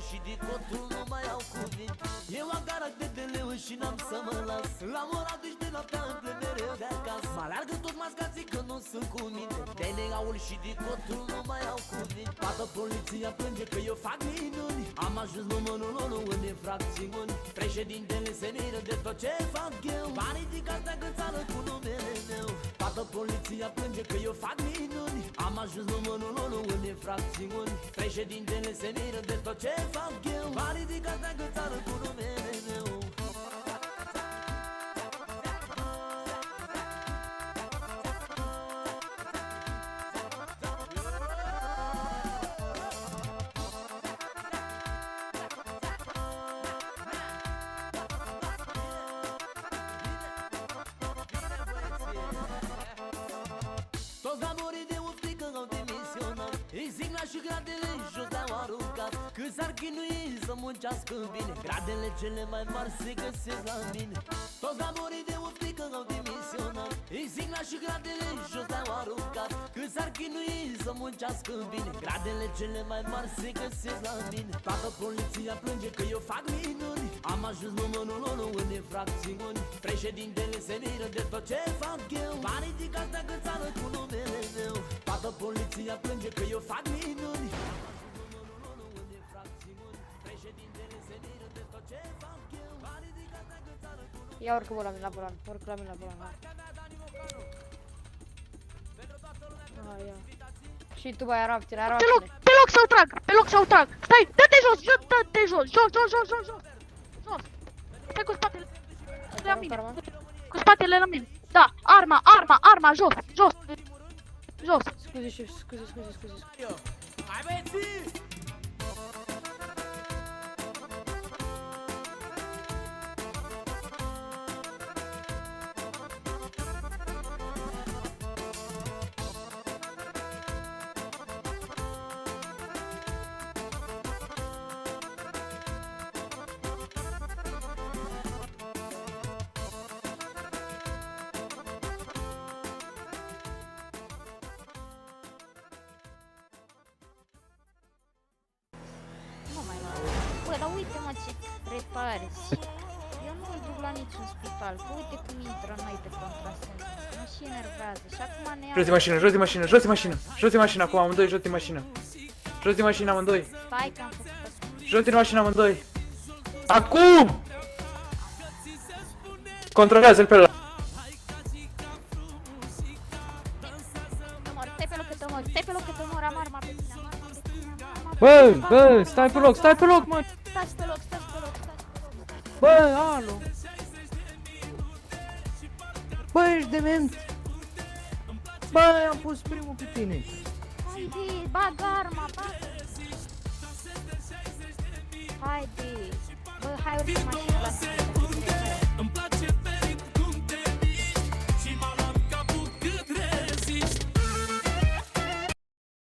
aur și dicotul nu mai au cuvinte. Eu am caracter de leu și n-am să mă las. La ora 12 noaptea îmi plec mereu de acasă. Mă alergă toți mascații că nu sunt cu mine. DNA-ul și dicotul nu mai au cuvinte. Toată poliția plânge că eu fac minuni. Am ajuns numărul 1 în infracțiuni. Președintele se miră de tot ce fac eu. Banii din cartea gățară cu numele meu. Toată poliția plânge că eu fac minuni. Am ajuns numărul 1 în infracțiuni. Președintele se miră de tot ce fac eu. Banii din cartea gățară cu numele meu. Toți gamorii de uftică au demisionat. Insigna și gradele jos le-au aruncat. Cât s-ar chinui să muncească bine, gradele cele mai mari se găsesc la mine. Toți gamorii de uftică au demisionat. Insigna și gradele jos le-au aruncat. Cât s-ar chinui să muncească bine, gradele cele mai mari se găsesc la mine. Toată poliția plânge că eu fac minuni. Am ajuns numărul 1 în infracțiuni. Președintele se miră de tot ce fac eu. Banii din cartea gățară cu numele meu. Toată poliția plânge că eu fac minuni. Numărul 1 în infracțiuni. Președintele se miră de tot ce fac eu. Banii din cartea gățară cu numele meu. Ia urcă la mine la volan, urcă la mine la volan. Ia. Și tu bai araptile, Pe loc să-l trag, pe loc să-l trag. Stai, dă-te jos, dă-te jos, jos. Stai cu spatele la mine. Cu spatele la mine. Da, arma, jos. Scuze, șef, scuze. Hai băieții! Nu mai la. Bă, dar uite-mă ce reparați. Eu nu îl duc la niciun spital, că uite cum intră noi pe contrasens. Mă și enervează și acum ne ia... Jos de mașină, acum amândoi, jos de mașină. Jos de mașină amândoi. Stai că am făcut asta. Jos de mașină amândoi. Acum! Controlează-l pe ăla. Stai pe loc că te omor, am arma pe tine, Bă, stai pe loc, mă. Stai pe loc. Bă, alo. Bă, ești dement. Bă, am pus primul pe tine. Haide, bagă arma, Haide. Bă, hai urcă mașina la tine.